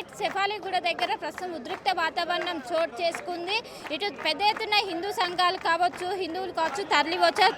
మెదక్ సెఫాలిగూడ దగ్గర ప్రస్తుతం ఉద్రిక్త వాతావరణం చోటు చేసుకుంది. ఇటు పెద్ద ఎత్తున హిందూ సంఘాలు కావచ్చు, హిందువులు కావచ్చు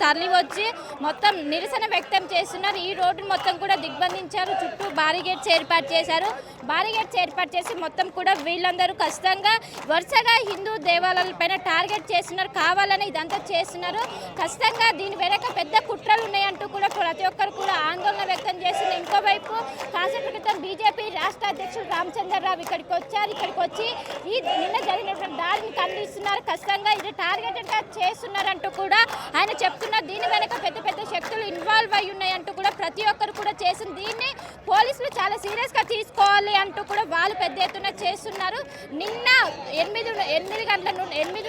తరలి వచ్చి మొత్తం నిరసన వ్యక్తం చేస్తున్నారు. ఈ రోడ్డు మొత్తం కూడా దిగ్బంధించారు. చుట్టూ బారిగేట్స్ ఏర్పాటు చేశారు. బారిగేట్స్ ఏర్పాటు చేసి మొత్తం కూడా వీళ్ళందరూ ఖచ్చితంగా వరుసగా హిందూ దేవాలయాలపైన టార్గెట్ చేస్తున్నారు. కావాలని ఇదంతా చేస్తున్నారు. ఖచ్చితంగా దీని వెనక పెద్ద కుట్రలు ఉన్నాయంటూ కూడా ప్రతి ఒక్కరు కూడా ఆందోళన వ్యక్తం చేస్తున్నారు. ఇంకోవైపు కాసేపు క్రితం బీజేపీ రాష్ట్ర అధ్యక్షుడు రామచంద్రరావు ఇక్కడికి వచ్చారు. ఇక్కడికి వచ్చి ఈ నిన్న జరిగినటువంటి దాడిని ఖండిస్తున్నారు. ఖచ్చితంగా ఇది టార్గెటెడ్గా చేస్తున్నారంటూ కూడా ఆయన చెప్తున్నారు. దీని వెనక పెద్ద పెద్ద శక్తులు ఇన్వాల్వ్ అయి ఉన్నాయంటూ కూడా ప్రతి ఒక్కరు కూడా చేసింది. దీన్ని పోలీసులు చాలా సీరియస్గా తీసుకోవాలి అంటూ కూడా వాళ్ళు పెద్ద ఎత్తున చేస్తున్నారు. నిన్న 8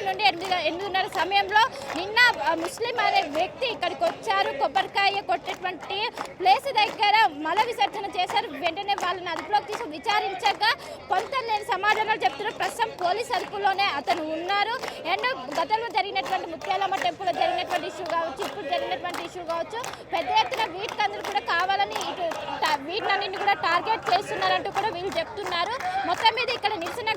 నుండి 8:30 సమయంలో నిన్న ముస్లిం అనే వ్యక్తి ఇక్కడికి వచ్చారు. కొబ్బరికాయ కొట్టేటువంటి ప్లేస్ దగ్గర మల విసర్జన చేశారు. వెంటనే వాళ్ళని అదుపులోకి తీసి విచారించగా కొంత లేని సమాధానాలు చెప్తున్నారు. ప్రస్తుతం పోలీస్ అదుపులోనే అతను ఉన్నారు. అండ్ గతంలో జరిగినటువంటి ముత్యాలమ్మ టెంపుల్లో జరిగినటువంటి ఇష్యూ కావచ్చు, ఇప్పుడు జరిగినటువంటి ఇష్యూ కావచ్చు, పెద్ద ఎత్తున వీటికందరూ కూడా కావాలని వీటినన్నింటినీ కూడా టార్గెట్ చేస్తున్నారంటూ కూడా వీళ్ళు చెప్తున్నారు. మొత్తం మీద ఇక్కడ నిరసన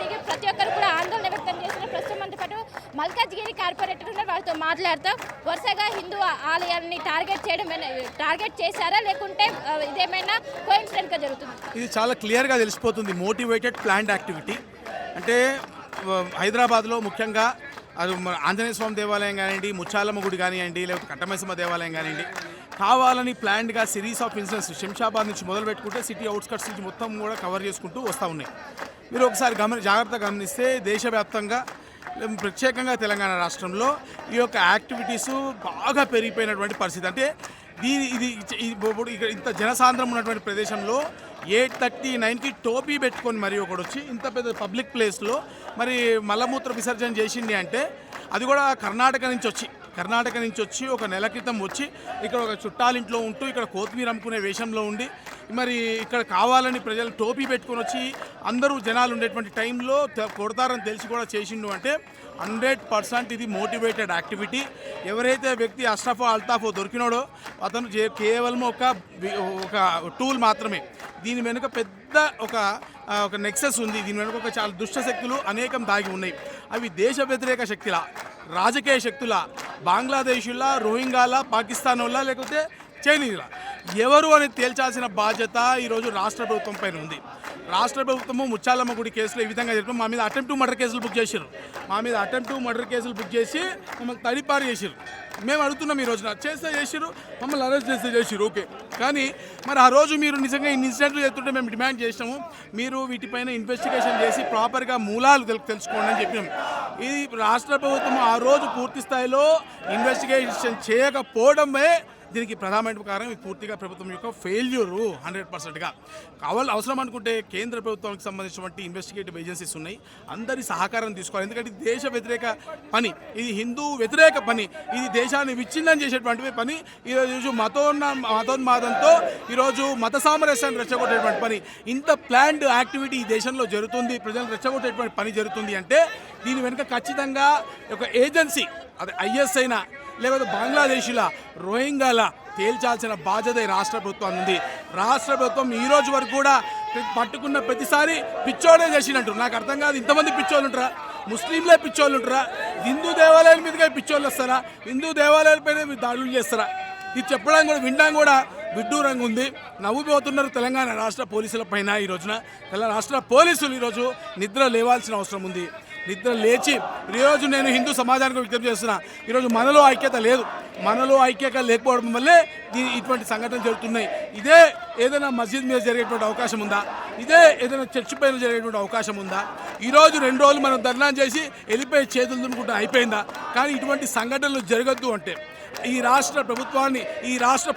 దిగి ప్రతి ఒక్కరు కూడా ఆందోళన వ్యక్తం చేస్తున్నారు. ప్రస్తుతం మనతో పాటు మల్కాజ్గిరి కార్పొరేటర్ ఉన్నారు. వాళ్ళతో మాట్లాడతాం. వరుసగా హిందూ ఆలయాన్ని టార్గెట్ చేశారా లేకుంటే ఇదేమైనా కోఇన్సిడెంట్గా జరుగుతుంది? ఇది చాలా క్లియర్గా తెలిసిపోతుంది. మోటివేటెడ్ ప్లాన్డ్ యాక్టివిటీ అంటే హైదరాబాద్లో ముఖ్యంగా అది ఆంజనేయ స్వామి దేవాలయం కానివ్వండి, ముచ్చాలమ్మ గుడి కానివ్వండి, లేకపోతే కట్టమైసమ్మ దేవాలయం కానివ్వండి, కావాలని ప్లాన్డ్గా సిరీస్ ఆఫ్ ఇన్సిడెంట్స్ శంషాబాద్ నుంచి మొదలు పెట్టుకుంటే సిటీ అవుట్స్కట్స్ నుంచి మొత్తం కూడా కవర్ చేసుకుంటూ వస్తూ ఉన్నాయి. మీరు ఒకసారి జాగ్రత్తగా గమనిస్తే దేశవ్యాప్తంగా ప్రత్యేకంగా తెలంగాణ రాష్ట్రంలో ఈ యొక్క యాక్టివిటీస్ బాగా పెరిగిపోయినటువంటి పరిస్థితి. అంటే ఇది ఇక్కడ ఇంత జనసాంద్రం ఉన్నటువంటి ప్రదేశంలో 8:39కి టోపీ పెట్టుకొని మరి ఒకడు వచ్చి ఇంత పెద్ద పబ్లిక్ ప్లేస్లో మరి మలమూత్ర విసర్జన చేసింది అంటే అది కూడా కర్ణాటక నుంచి వచ్చి ఒక నెల క్రితం వచ్చి ఇక్కడ ఒక చుట్టాలింట్లో ఉంటూ ఇక్కడ కొత్తిమీర అమ్ముకునే వేషంలో ఉండి మరి ఇక్కడ కావాలని ప్రజలు టోపీ పెట్టుకొని వచ్చి అందరూ జనాలు ఉండేటువంటి టైంలో కొడతారని తెలిసి కూడా చేసిండు అంటే 100% ఇది మోటివేటెడ్ యాక్టివిటీ. ఎవరైతే వ్యక్తి అష్రఫో అల్తాఫో దొరికినాడో అతను కేవలం ఒక టూల్ మాత్రమే. దీని వెనుక పెద్ద ఒక నెక్సెస్ ఉంది. దీని వెనుక ఒక చాలా దుష్ట శక్తులు అనేకం దాగి ఉన్నాయి. అవి దేశ వ్యతిరేక శక్తుల, రాజకీయ శక్తుల, బంగ్లాదేశుల, రోహింగాల, పాకిస్తాన్ వాళ్ళ, లేకపోతే చైనీయుల, ఎవరు అనేది తేల్చాల్సిన బాధ్యత ఈరోజు రాష్ట్ర ప్రభుత్వం పైన ఉంది. రాష్ట్ర ప్రభుత్వము ముచ్చాలమ్మ గుడి కేసులో ఈ విధంగా చెప్పి మా మీద అటెంప్ట్ టు మర్డర్ కేసులు బుక్ చేశారు. బుక్ చేసి మమ్మల్ని తడిపారు చేశారు. మేము అడుగుతున్నాం ఈ రోజున చేసిరు, మమ్మల్ని అరెస్ట్ చేసిరు ఓకే. కానీ మరి ఆ రోజు మీరు నిజంగా ఇన్ని ఇన్సిడెంట్లు చేస్తుంటే మేము డిమాండ్ చేసినాము, మీరు వీటిపైన ఇన్వెస్టిగేషన్ చేసి ప్రాపర్గా మూలాలు తెలుసుకోండి అని చెప్పినాం. ఇది రాష్ట్ర ప్రభుత్వం ఆ రోజు పూర్తి స్థాయిలో ఇన్వెస్టిగేషన్ చేయకపోవడమే దీనికి ప్రధానమైన కారణం. ఇది పూర్తిగా ప్రభుత్వం యొక్క ఫెయిల్యూరు 100%గా. అవసరం అనుకుంటే కేంద్ర ప్రభుత్వానికి సంబంధించినటువంటి ఇన్వెస్టిగేటివ్ ఏజెన్సీస్ ఉన్నాయి, అందరి సహకారం తీసుకోవాలి. ఎందుకంటే ఇది దేశ వ్యతిరేక పని, ఇది హిందూ వ్యతిరేక పని, ఇది దేశాన్ని విచ్ఛిన్నం చేసేటువంటి పని. ఈరోజు మతోన్మాదంతో ఈరోజు మత సామరస్యాన్ని రెచ్చగొట్టేటువంటి పని, ఇంత ప్లాన్డ్ యాక్టివిటీ ఈ దేశంలో జరుగుతుంది, ప్రజలను రెచ్చగొట్టేటువంటి పని జరుగుతుంది అంటే దీని వెనుక ఖచ్చితంగా ఒక ఏజెన్సీ, అది ఐఎస్ అయినా లేకపోతే బంగ్లాదేశీల, రోహింగాల తేల్చాల్సిన బాధ్యత రాష్ట్ర ప్రభుత్వం ఉంది. రాష్ట్ర ప్రభుత్వం ఈ రోజు వరకు కూడా పట్టుకున్న ప్రతిసారి పిచ్చోడే చేసినట్టు. నాకు అర్థం కాదు, ఇంతమంది పిచ్చోళ్ళు ఉంటారా? ముస్లింలే పిచ్చోళ్ళు ఉంటారా? హిందూ దేవాలయాల మీదుగా పిచ్చోళ్ళు వస్తారా? హిందూ దేవాలయాలపైన దాడులు చేస్తారా? ఇది చెప్పడం కూడా వినడం కూడా విడ్డూరంగా ఉంది. నవ్వుపోతున్నారు తెలంగాణ రాష్ట్ర పోలీసుల పైన. ఈ రోజున రాష్ట్ర పోలీసులు ఈరోజు నిద్ర లేవాల్సిన అవసరం ఉంది. నిద్ర లేచి ఈరోజు నేను హిందూ సమాజానికి విజ్ఞప్తి చేస్తున్నా, ఈరోజు మనలో ఐక్యత లేదు. మనలో ఐక్యత లేకపోవడం వల్లే ఇటువంటి సంఘటనలు జరుగుతున్నాయి. ఇదే ఏదైనా మస్జిద్ మీద జరిగేటువంటి అవకాశం ఉందా? ఇదే ఏదైనా చర్చి పైన జరిగేటువంటి అవకాశం ఉందా? ఈరోజు 2 రోజులు మనం ధర్నా చేసి వెళ్ళిపోయి చేతులు దున్నుకుంటూ అయిపోయిందా? కానీ ఇటువంటి సంఘటనలు జరగద్దు అంటే ఈ రాష్ట్ర ప్రభుత్వాన్ని, ఈ రాష్ట్ర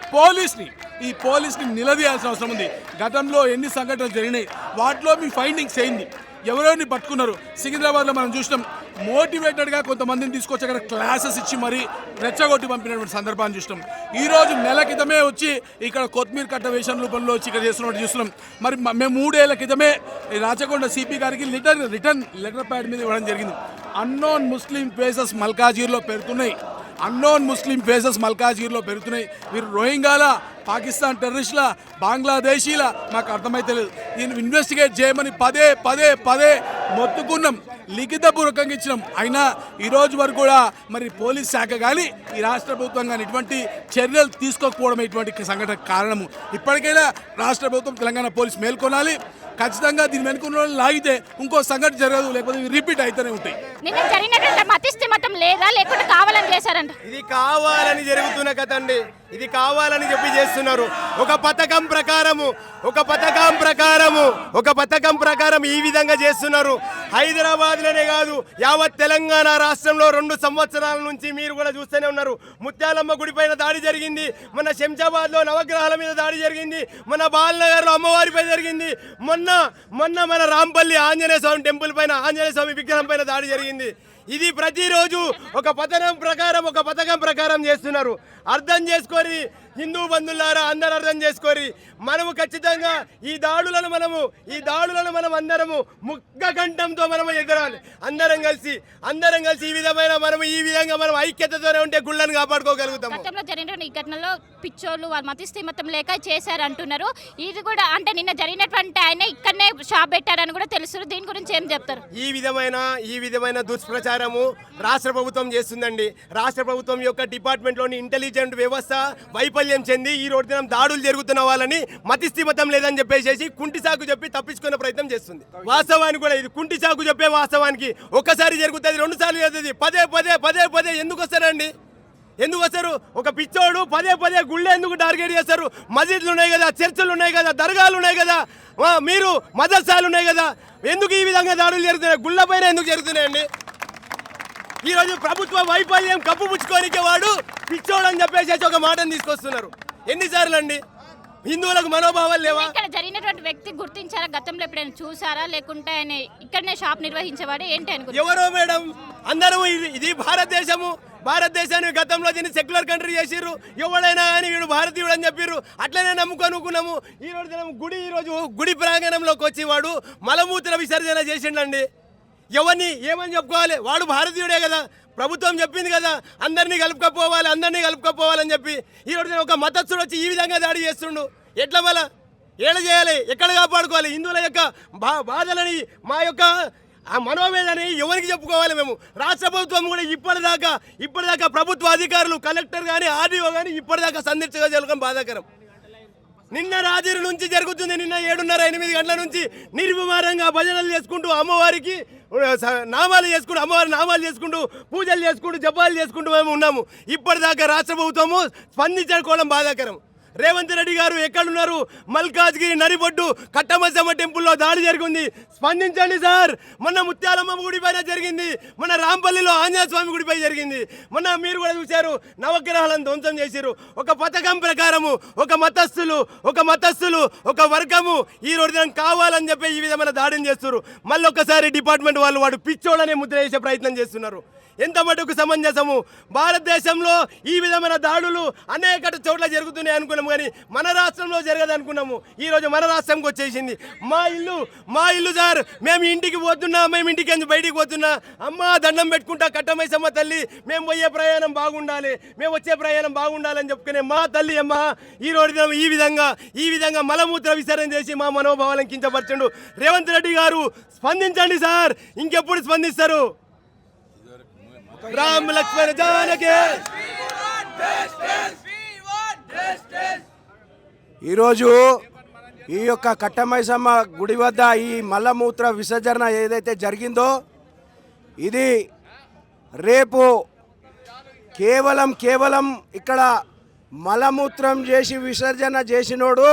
పోలీస్ని నిలదీయాల్సిన అవసరం ఉంది. గతంలో ఎన్ని సంఘటనలు జరిగినాయి, వాటిలో మీ ఫైండింగ్స్ ఏంది? ఎవరెవరిని పట్టుకున్నారు? సికింద్రాబాద్లో మనం చూసినాం, మోటివేటెడ్గా కొంతమందిని తీసుకొచ్చి అక్కడ క్లాసెస్ ఇచ్చి మరీ రెచ్చగొట్టి పంపినటువంటి సందర్భాన్ని చూసినాం. ఈరోజు నెల క్రితమే వచ్చి ఇక్కడ కొత్తిమీర కట్ట వేషం రూపంలో వచ్చి ఇక్కడ చేస్తున్నట్టు చూస్తున్నాం. మరి మేము 3 ఏళ్ల క్రితమే రాచకొండ సిపి గారికి రిటర్న్ లెటర్ ప్యాడ్ మీద ఇవ్వడం జరిగింది. అన్నోన్ ముస్లిం ఫేసెస్ మల్కాజ్గిరిలో పెడుతున్నాయి. అన్నోన్ ముస్లిం ఫేసెస్ మల్కాజ్గిరిలో పెరుగుతున్నాయి. మీరు రోహింగాల, పాకిస్తాన్ టెర్రరిస్టుల, బంగ్లాదేశీల మాకు అర్థమైతే లేదు. దీన్ని ఇన్వెస్టిగేట్ చేయమని పదే పదే పదే మొత్తుకున్నాం, లిఖితపూర్వకంగా ఇచ్చినాం. అయినా ఈరోజు వరకు కూడా మరి పోలీస్ శాఖ కానీ ఈ రాష్ట్ర ప్రభుత్వం కానీ ఇటువంటి చర్యలు తీసుకోకపోవడం ఇటువంటి సంఘటన కారణము. ఇప్పటికైనా రాష్ట్ర ప్రభుత్వం, తెలంగాణ పోలీస్ మేల్కొనాలి. ఖచ్చితంగా దీని వెనుకున్న వాళ్ళు లాగితే ఇంకో సంఘటన జరగదు, లేకపోతే రిపీట్ అయితేనే ఉంటాయి. నిన్న జరిగినటువంటి మతిస్థిమితం లేదా, లేకుంటే కావాలని చేశారంట? ఇది కావాలని జరుగుతున్న కథ అండి. ఇది కావాలని చెప్పి చేస్తున్నారు. ఒక పథకం ప్రకారం ఈ విధంగా చేస్తున్నారు. హైదరాబాద్లోనే కాదు, యావత్ తెలంగాణ రాష్ట్రంలో 2 సంవత్సరాల నుంచి మీరు కూడా చూస్తూనే ఉన్నారు. ముత్యాలమ్మ గుడి పైన దాడి జరిగింది, మన శంషాబాద్లో నవగ్రహాల మీద దాడి జరిగింది, మన బాలనగర్లో అమ్మవారిపై జరిగింది, మొన్న మన రాంపల్లి ఆంజనేయ స్వామి టెంపుల్ పైన, ఆంజనేయ స్వామి విగ్రహం పైన దాడి జరిగింది. ఇది ప్రతిరోజు ఒక పథకం ప్రకారం చేస్తున్నారు. అర్థం చేసుకొని హిందూ బంధువులారా, అందరూ అర్థం చేసుకొని మనము ఖచ్చితంగా ఈ దాడులను మనం అందరము ముక్తకంఠంతో మనము ఎగరాలి. అందరం కలిసి ఈ విధంగా మనం ఐక్యతతోనే ఉంటే గుళ్ళను కాపాడుకోగలుగుతాము. గతంలో జరిగిన ఈ ఘటనలో పిచ్చోళ్ళు వాళ్ళు మతిస్థిమితం లేక చేశారు అంటున్నారు. ఇది కూడా అంటే నిన్న జరిగినటువంటి ఆయన ఇక్కడనే షాప్ పెట్టారని కూడా తెలుసు. దీని గురించి ఏం చెప్తారు? ఈ విధమైన దుష్ప్రచారము రాష్ట్ర ప్రభుత్వం చేస్తుందండి. రాష్ట్ర ప్రభుత్వం యొక్క డిపార్ట్మెంట్లోని ఇంటెలిజెంట్ వ్యవస్థ వైఫల్యం చెంది ఈ రోజు దినం దాడులు జరుగుతున్న వాళ్ళని మతిస్థిమితం లేదని చెప్పేసి కుంటి సాకు చెప్పి తప్పించుకునే ప్రయత్నం చేస్తుంది. వాస్తవానికి కూడా ఇది కుంటి సాకు చెప్పే వాస్తవానికి ఒక్కసారి జరుగుతుంది, 2 సార్లు జరుగుతుంది. పదే ఎందుకు వస్తారండి? ఎందుకు వస్తారు? ఒక పిచ్చోడు పదే గుళ్ళు ఎందుకు టార్గెట్ చేస్తారు? మసీదులు ఉన్నాయి కదా, చర్చలు ఉన్నాయి కదా, దర్గాలు ఉన్నాయి కదా, మీరు మదర్సాలు ఉన్నాయి కదా, ఎందుకు ఈ విధంగా దాడులు జరుగుతున్నాయి? గుళ్ళ పైన ఎందుకు జరుగుతున్నాయండి? ఈరోజు ప్రభుత్వ వైఫల్యం కప్పుపుచ్చుకోనికే వాడు పిచ్చోడు అని చెప్పేసి ఒక మాటను తీసుకొస్తున్నారు. ఎన్నిసార్లు అండి? హిందువులకు మనోభావాలు లేవా? ఇక్కడ జరిగినటువంటి వ్యక్తి గుర్తించారా? గతంలో ఎప్పుడైనా చూసారా? లేకుంటే ఆయన ఇక్కడనే షాప్ నిర్వహించేవాడు ఏంటి అని? ఎవరో మేడం, అందరూ ఇది భారతదేశాన్ని గతంలో దీన్ని సెక్యులర్ కంట్రీ చేసిర్రు. ఎవడైనా కానీ వీడు భారతీయుడు అని చెప్పిర్రు, అట్లనే నమ్ముకున్నాము. ఈరోజు గుడి ప్రాంగణంలోకి వచ్చి వాడు మలమూత్ర విసర్జన చేసిండండి. ఎవరిని ఏమని చెప్పుకోవాలి? వాడు భారతీయుడే కదా, ప్రభుత్వం చెప్పింది కదా అందరినీ కలుపుకపోవాలని చెప్పి. ఈరోజు ఒక మతస్థుడు వచ్చి ఈ విధంగా దాడి చేస్తుండు. ఎట్లా మళ్ళా ఏడ చేయాలి? ఎక్కడ కాపాడుకోవాలి? హిందువుల యొక్క బాధలని, మా యొక్క ఆ మనోవేదని ఎవరికి చెప్పుకోవాలి? మేము రాష్ట్ర ప్రభుత్వం కూడా ఇప్పటిదాకా ప్రభుత్వ అధికారులు, కలెక్టర్ కానీ, ఆర్డీఓ కానీ ఇప్పటిదాకా సందర్శించగలగడం బాధాకరం. నిన్న రాత్రి నుంచి జరుగుతుంది. నిన్న 7:30-8 గంటల నుంచి నిర్విమారంగా భజనలు చేసుకుంటూ అమ్మవారికి అమ్మవారి నామాలు చేసుకుంటూ పూజలు చేసుకుంటూ జపాలు చేసుకుంటూ మేము ఉన్నాము. ఇప్పటిదాకా రాష్ట్ర ప్రభుత్వము స్పందించుకోవడం బాధాకరం. రేవంత్ రెడ్డి గారు ఎక్కడున్నారు? మల్కాజ్గిరి నరిబొడ్డు కట్టమసమ్మ టెంపుల్లో దాడి జరిగింది, స్పందించండి సార్. మొన్న ముత్యాలమ్మ గుడి పైన జరిగింది, మన రాంపల్లిలో ఆంజనేయ స్వామి గుడిపై జరిగింది. మొన్న మీరు కూడా చూశారు, నవగ్రహాలను ధ్వంసం చేశారు. ఒక పథకం ప్రకారము ఒక మతస్థులు ఒక వర్గము ఈ రోజు కావాలని చెప్పి ఈ విధమైన దాడిని చేస్తున్నారు. మళ్ళీ ఒక్కసారి డిపార్ట్మెంట్ వాడు పిచ్చోళ్ళనే ముద్ర వేసే ప్రయత్నం చేస్తున్నారు. ఎంత మటుకు సమంజసము? భారతదేశంలో ఈ విధమైన దాడులు అనేక చోట్ల జరుగుతున్నాయి అనుకున్నాము, కానీ మన రాష్ట్రంలో జరగదనుకున్నాము. ఈరోజు మన రాష్ట్రంకి వచ్చేసింది. మా ఇల్లు సార్, మేము ఇంటికి పోతున్నా, మేము ఇంటికి బయటికి పోతున్నా, అమ్మ దండం పెట్టుకుంటా కట్టమైసమ్మ తల్లి, మేము పోయే ప్రయాణం బాగుండాలి, మేము వచ్చే ప్రయాణం బాగుండాలని చెప్పుకునే మా తల్లి అమ్మ ఈరోజు ఈ విధంగా మలమూత్ర విసర్జన చేసి మా మనోభావాలను కించపరచండు. రేవంత్ రెడ్డి గారు స్పందించండి సార్. ఇంకెప్పుడు స్పందిస్తారు? రామ్ లక్ష్మణ జానకి. ఈరోజు ఈ యొక్క కట్టమైసమ్మ గుడి వద్ద ఈ మలమూత్ర విసర్జన ఏదైతే జరిగిందో ఇది రేపు కేవలం ఇక్కడ మలమూత్రం చేసి విసర్జన చేసినోడు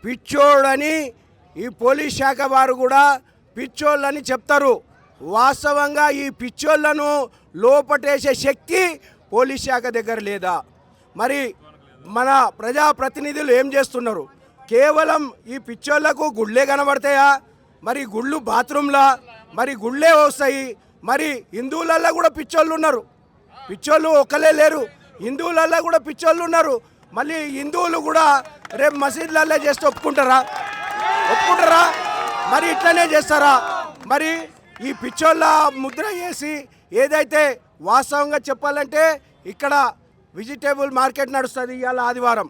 పిచ్చోడని ఈ పోలీస్ శాఖ వారు కూడా పిచ్చోళ్ళని చెప్తారు. వాస్తవంగా ఈ పిచ్చోళ్లను లోపటేసే శక్తి పోలీస్ శాఖ దగ్గర లేదా? మరి మన ప్రజాప్రతినిధులు ఏం చేస్తున్నారు? కేవలం ఈ పిచ్చోళ్లకు గుళ్ళే కనబడతాయా? మరి గుళ్ళు బాత్రూంలా? మరి గుళ్ళే వస్తాయి? మరి హిందువులల్లో కూడా పిచ్చోళ్ళు ఉన్నారు. పిచ్చోళ్ళు ఒక్కలే లేరు, హిందువులల్లో కూడా పిచ్చోళ్ళు ఉన్నారు. మళ్ళీ హిందువులు కూడా రేపు మసీదులల్లో చేస్తే ఒప్పుకుంటారా? మరి ఇట్లనే చేస్తారా? మరి ఈ పిచ్చోళ్ళ ముద్ర వేసి ఏదైతే వాస్తవంగా చెప్పాలంటే ఇక్కడ వెజిటేబుల్ మార్కెట్ నడుస్తుంది. ఇవాళ ఆదివారం,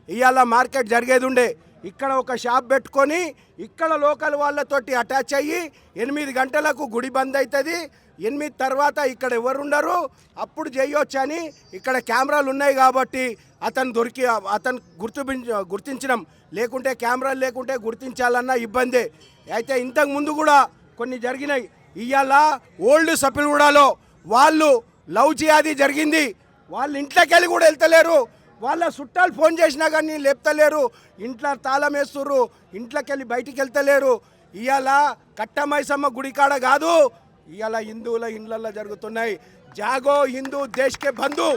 ఇవాళ మార్కెట్ జరిగేది ఉండే. ఇక్కడ ఒక షాప్ పెట్టుకొని ఇక్కడ లోకల్ వాళ్ళతోటి అటాచ్ అయ్యి 8 గంటలకు గుడి బంద్ అవుతుంది. 8 తర్వాత ఇక్కడ ఎవరు ఉండరు, అప్పుడు చేయొచ్చని ఇక్కడ కెమెరాలు ఉన్నాయి కాబట్టి అతను గుర్తించడం. లేకుంటే కెమెరాలు లేకుంటే గుర్తించాలన్న ఇబ్బందే. అయితే ఇంతకు ముందు కూడా కొన్ని జరిగినాయి. ఇవాళ ఓల్డ్ సపిల్గూడలో వాళ్ళు లవ్ జిహాదీ జరిగింది. వాళ్ళు ఇంట్లోకి వెళ్ళి కూడా వెళ్తలేరు. వాళ్ళ చుట్టాలు ఫోన్ చేసినా కానీ లేపుతలేరు. ఇంట్లో తాళం వేస్తుర్రు, ఇంట్లోకి వెళ్ళి బయటికి వెళ్తలేరు. ఇవాళ కట్టమైసమ్మ గుడికాడ కాదు, ఇవాళ హిందువుల ఇండ్లల్లో జరుగుతున్నాయి. జాగో హిందూ దేశ్కే బంధు.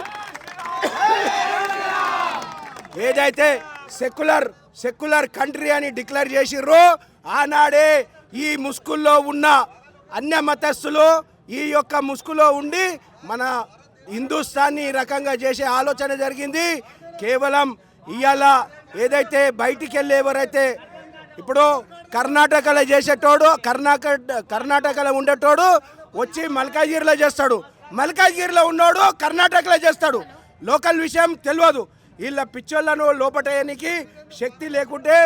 ఏదైతే సెక్యులర్ కంట్రీ అని డిక్లేర్ చేసిర్రో ఆనాడే ఈ ముసుగుల్లో ఉన్న అన్య మతస్థులు ఈ యొక్క ముసుగులో ఉండి మన హిందుస్థాన్ని ఈ రకంగా చేసే ఆలోచన జరిగింది. కేవలం ఇవాళ ఏదైతే బయటికి వెళ్ళి ఎవరైతే ఇప్పుడు కర్ణాటకలో చేసేటోడు, కర్ణాటకలో ఉండేటోడు వచ్చి మల్కాజ్గిరిలో చేస్తాడు, మల్కాజ్గిరిలో ఉన్నోడు కర్ణాటకలో చేస్తాడు. లోకల్ విషయం తెలియదు. వీళ్ళ పిచ్చోళ్ళను లోపటేయడానికి శక్తి లేకుంటే,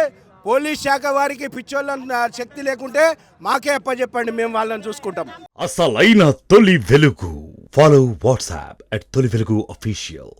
పోలీస్ శాఖ వారికి పిచ్చోళ్ళ శక్తి లేకుంటే మాకే అప్పచెప్పండి, మేము వాళ్ళని చూసుకుంటాం. అసలైన తొలి వెలుగు. ఫాలో వాట్సాప్ @తొలి వెలుగు official.